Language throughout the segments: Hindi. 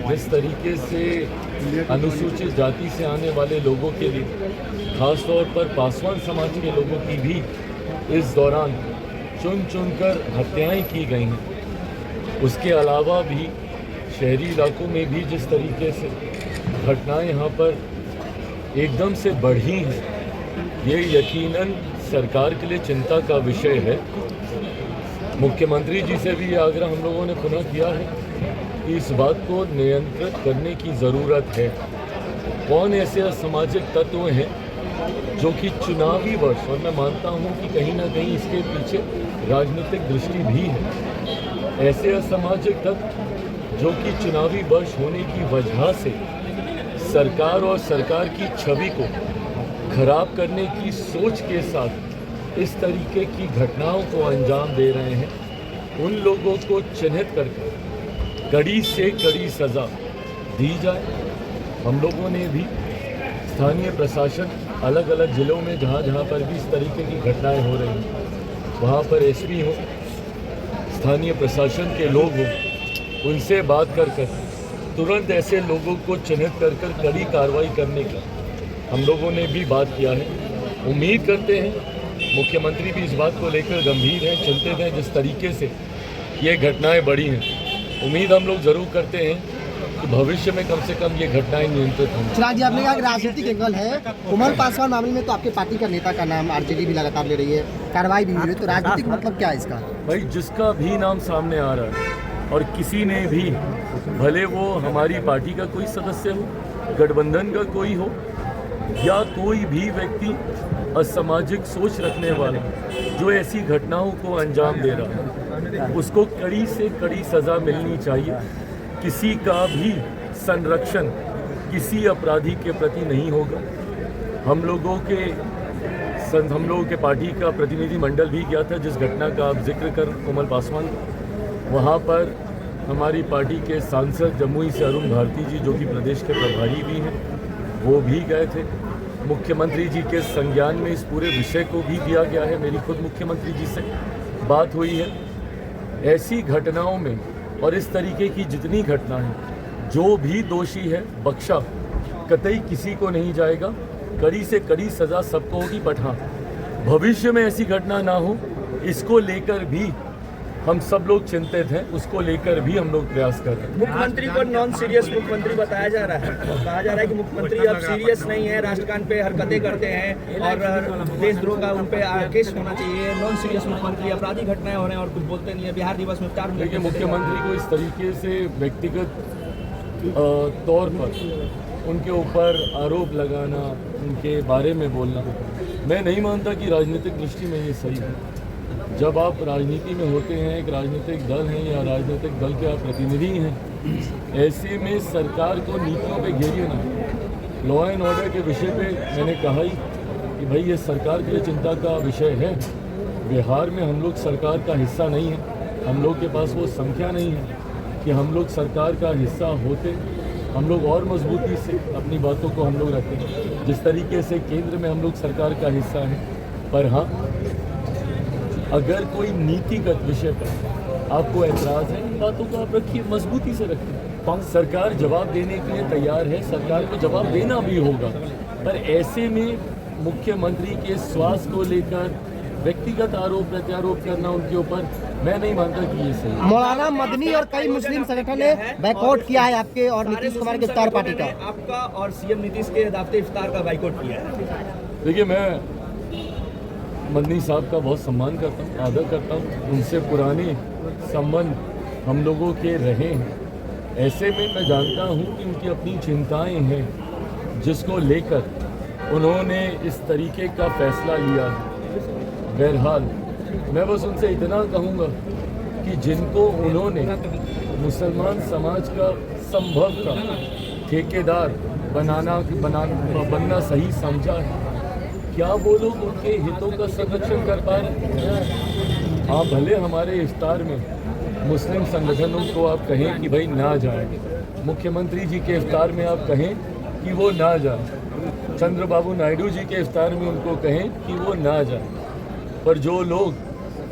जिस तरीके से अनुसूचित जाति से आने वाले लोगों के लिए खास तौर पर पासवान समाज के लोगों की भी इस दौरान चुन चुनकर हत्याएं की गई हैं, उसके अलावा भी शहरी इलाकों में भी जिस तरीके से घटनाएं यहाँ पर एकदम से बढ़ी हैं, ये यकीनन सरकार के लिए चिंता का विषय है। मुख्यमंत्री जी से भी ये आग्रह हम लोगों ने पुनः किया है कि इस बात को नियंत्रित करने की ज़रूरत है। कौन ऐसे असामाजिक तत्व हैं जो कि चुनावी वर्ष, और मैं मानता हूं कि कहीं ना कहीं इसके पीछे राजनीतिक दृष्टि भी है, ऐसे असामाजिक तत्व जो कि चुनावी वर्ष होने की वजह से सरकार और सरकार की छवि को खराब करने की सोच के साथ इस तरीके की घटनाओं को अंजाम दे रहे हैं, उन लोगों को चिन्हित करके कड़ी से कड़ी सज़ा दी जाए। हम लोगों ने भी स्थानीय प्रशासन अलग अलग ज़िलों में जहाँ पर भी इस तरीके की घटनाएं हो रही हैं, वहाँ पर एसपी हो, स्थानीय प्रशासन के लोग हों, उनसे बात कर तुरंत ऐसे लोगों को चिन्हित कर कड़ी कार्रवाई करने का हम लोगों ने भी बात किया है। उम्मीद करते हैं मुख्यमंत्री भी इस बात को लेकर गंभीर हैं, चिंतित हैं जिस तरीके से ये घटनाएं बढ़ी हैं। उम्मीद हम लोग ज़रूर करते हैं कि भविष्य में कम से कम ये घटनाएं नियंत्रित हों। चिराग जी, आपने कहा कि राजनीतिक एंगल है, कोमल पासवान मामले में तो आपके पार्टी का नेता का नाम आरजेडी भी लगातार ले रही है, कार्रवाई भी हुई है, तो राजनीतिक मतलब क्या है इसका? भाई, जिसका भी नाम सामने आ रहा है और किसी ने भी, भले वो हमारी पार्टी का कोई सदस्य हो, गठबंधन का कोई हो, या कोई भी व्यक्ति असामाजिक सोच रखने वाला जो ऐसी घटनाओं को अंजाम दे रहा है, उसको कड़ी से कड़ी सज़ा मिलनी चाहिए। किसी का भी संरक्षण किसी अपराधी के प्रति नहीं होगा। हम लोगों के पार्टी का प्रतिनिधि मंडल भी गया था जिस घटना का आप जिक्र कर कोमल पासवान, वहाँ पर हमारी पार्टी के सांसद जमुई से अरुण भारती जी, जो कि प्रदेश के प्रभारी भी हैं, वो भी गए थे। मुख्यमंत्री जी के संज्ञान में इस पूरे विषय को भी दिया गया है। मेरी खुद मुख्यमंत्री जी से बात हुई है। ऐसी घटनाओं में और इस तरीके की जितनी घटना है, जो भी दोषी है बख्शा कतई किसी को नहीं जाएगा। कड़ी से कड़ी सज़ा सबको होगी, बट हाँ, भविष्य में ऐसी घटना ना हो, इसको लेकर भी हम सब लोग चिंतित हैं, उसको लेकर भी हम लोग प्रयास कर रहे हैं। मुख्यमंत्री को नॉन सीरियस मुख्यमंत्री बताया जा रहा है। कहा जा रहा है कि मुख्यमंत्री अब सीरियस नहीं है, राष्ट्रगान पे हरकतें करते हैं और देशद्रोह का उन पे केस होना चाहिए। नॉन सीरियस मुख्यमंत्री, अपराधी घटनाएं हो रहे हैं और कुछ बोलते नहीं है। बिहार दिवस में 4 देखिए, मुख्यमंत्री को इस तरीके से व्यक्तिगत तौर पर उनके ऊपर आरोप लगाना, उनके बारे में बोलना, मैं नहीं मानता कि राजनीतिक दृष्टि में ये सही है। जब आप राजनीति में होते हैं, एक राजनीतिक दल हैं या राजनीतिक दल के आप प्रतिनिधि हैं, ऐसे में सरकार को नीतियों पे घेरिए ना। लॉ एंड ऑर्डर के विषय पे मैंने कहा ही कि भाई ये सरकार के लिए चिंता का विषय है। बिहार में हम लोग सरकार का हिस्सा नहीं है, हम लोग के पास वो संख्या नहीं है कि हम लोग सरकार का हिस्सा होते। हम लोग और मजबूती से अपनी बातों को हम लोग रखते हैं, जिस तरीके से केंद्र में हम लोग सरकार का हिस्सा है। पर हाँ, अगर कोई नीतिगत विषय पर आपको ऐतराज़ है, इन बातों को आप रखिए, मजबूती से रखिए। सरकार जवाब देने के लिए तैयार है, सरकार को जवाब देना भी होगा। पर ऐसे में मुख्यमंत्री के स्वास्थ्य को लेकर व्यक्तिगत आरोप प्रत्यारोप करना उनके ऊपर, मैं नहीं मानता कि ये सही है। मौलाना मदनी और कई मुस्लिम संगठन ने बाइकआउट किया है आपके और नीतीश कुमार के इफ्तार पार्टी का। आपका और सीएम नीतीश के दावते इफ्तार का बाइकआउट किया है। देखिए, मैं मदनी साहब का बहुत सम्मान करता हूँ, आदर करता हूँ। उनसे पुराने संबंध हम लोगों के रहे हैं। ऐसे में मैं जानता हूँ कि उनकी अपनी चिंताएं हैं, जिसको लेकर उन्होंने इस तरीके का फैसला लिया है। बहरहाल, मैं बस उनसे इतना कहूँगा कि जिनको उन्होंने मुसलमान समाज का संभवतः ठेकेदार बनना सही समझा है, क्या वो लोग उनके हितों का संरक्षण कर पा रहे हैं? हाँ, भले हमारे इफ्तार में मुस्लिम संगठनों को आप कहें कि भाई ना जाए, मुख्यमंत्री जी के इफ्तार में आप कहें कि वो ना जाए, चंद्रबाबू नायडू जी के इफ्तार में उनको कहें कि वो ना जाए, पर जो लोग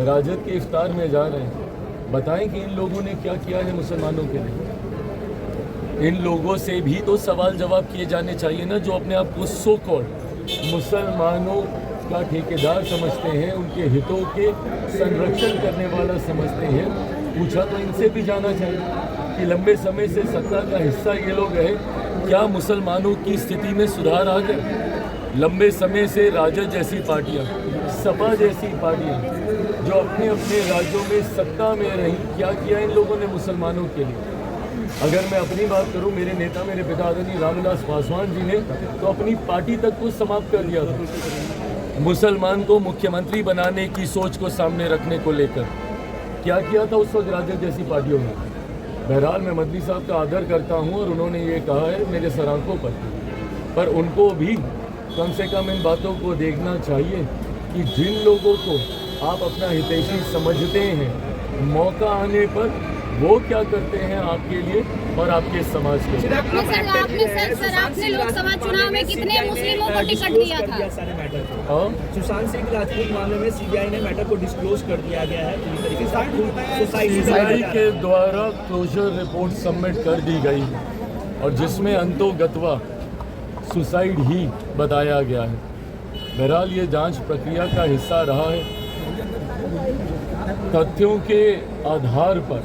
राजद के इफ्तार में जा रहे हैं, बताएं कि इन लोगों ने क्या किया है मुसलमानों के लिए। इन लोगों से भी तो सवाल जवाब किए जाने चाहिए ना, जो अपने आप को सो कॉल्ड मुसलमानों का ठेकेदार समझते हैं, उनके हितों के संरक्षण करने वाला समझते हैं। पूछा तो इनसे भी जाना चाहिए कि लंबे समय से सत्ता का हिस्सा ये लोग रहे, क्या मुसलमानों की स्थिति में सुधार आ गया? लंबे समय से राजद जैसी पार्टियां, सपा जैसी पार्टियां जो अपने अपने राज्यों में सत्ता में रही, क्या किया इन लोगों ने मुसलमानों के लिए? अगर मैं अपनी बात करूं, मेरे नेता, मेरे पिता आदरणीय रामविलास पासवान जी ने तो अपनी पार्टी तक को समाप्त कर दिया था। मुसलमान को मुख्यमंत्री बनाने की सोच को सामने रखने को लेकर क्या किया था उस वक्त राजद जैसी पार्टियों ने? बहरहाल मैं मंत्री साहब का आदर करता हूं और उन्होंने ये कहा है मेरे सराखों पर उनको भी कम से कम इन बातों को देखना चाहिए कि जिन लोगों को आप अपना हितैषी समझते हैं, मौका आने पर वो क्या करते हैं आपके लिए और आपके समाज के लिए। आपने लोकसभा चुनाव में कितने मुस्लिमों को टिकट दिया था? सुशांत सिंह राजपूत मामले में सीबीआई ने मैटर को डिस्क्लोज कर दिया गया है पूरी तरीके से। सीबीआई के द्वारा क्लोजर रिपोर्ट सबमिट कर दी गई और जिसमें अंतोगत्वा सुसाइड ही बताया गया है। बहरहाल ये जांच प्रक्रिया का हिस्सा रहा है। तथ्यों के आधार पर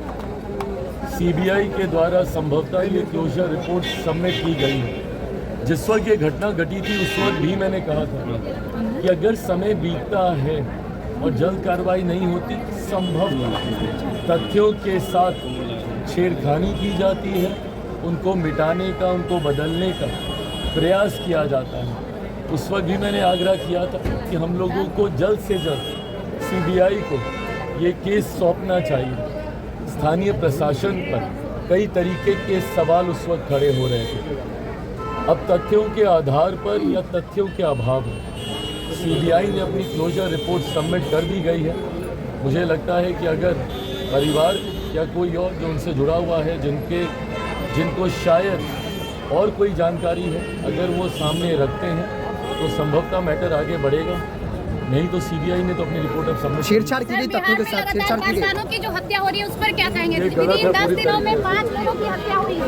सीबीआई के द्वारा संभवतः ये क्लोजर रिपोर्ट सबमिट की गई है। जिस वक्त ये घटना घटी थी उस वक्त भी मैंने कहा था कि अगर समय बीतता है और जल्द कार्रवाई नहीं होती, संभव तथ्यों के साथ छेड़खानी की जाती है, उनको मिटाने का, उनको बदलने का प्रयास किया जाता है। उस वक्त भी मैंने आग्रह किया था कि हम लोगों को जल्द से जल्द सीबीआई को ये केस सौंपना चाहिए। स्थानीय प्रशासन पर कई तरीके के सवाल उस वक्त खड़े हो रहे थे। अब तथ्यों के आधार पर या तथ्यों के अभाव में सीबीआई ने अपनी क्लोजर रिपोर्ट सबमिट कर दी गई है। मुझे लगता है कि अगर परिवार या कोई और जो उनसे जुड़ा हुआ है, जिनको शायद और कोई जानकारी है, अगर वो सामने रखते हैं तो संभवतः मैटर आगे बढ़ेगा। नहीं तो सीबीआई ने तो अपनी रिपोर्ट अब सबमिट। छेड़छाड़ की गई, तथ्यों के साथ छेड़छाड़ की गई। की जो हत्या हो रही है उस पर क्या कहेंगे? 10 दिनों में 5 लोगों की हत्या हुई है।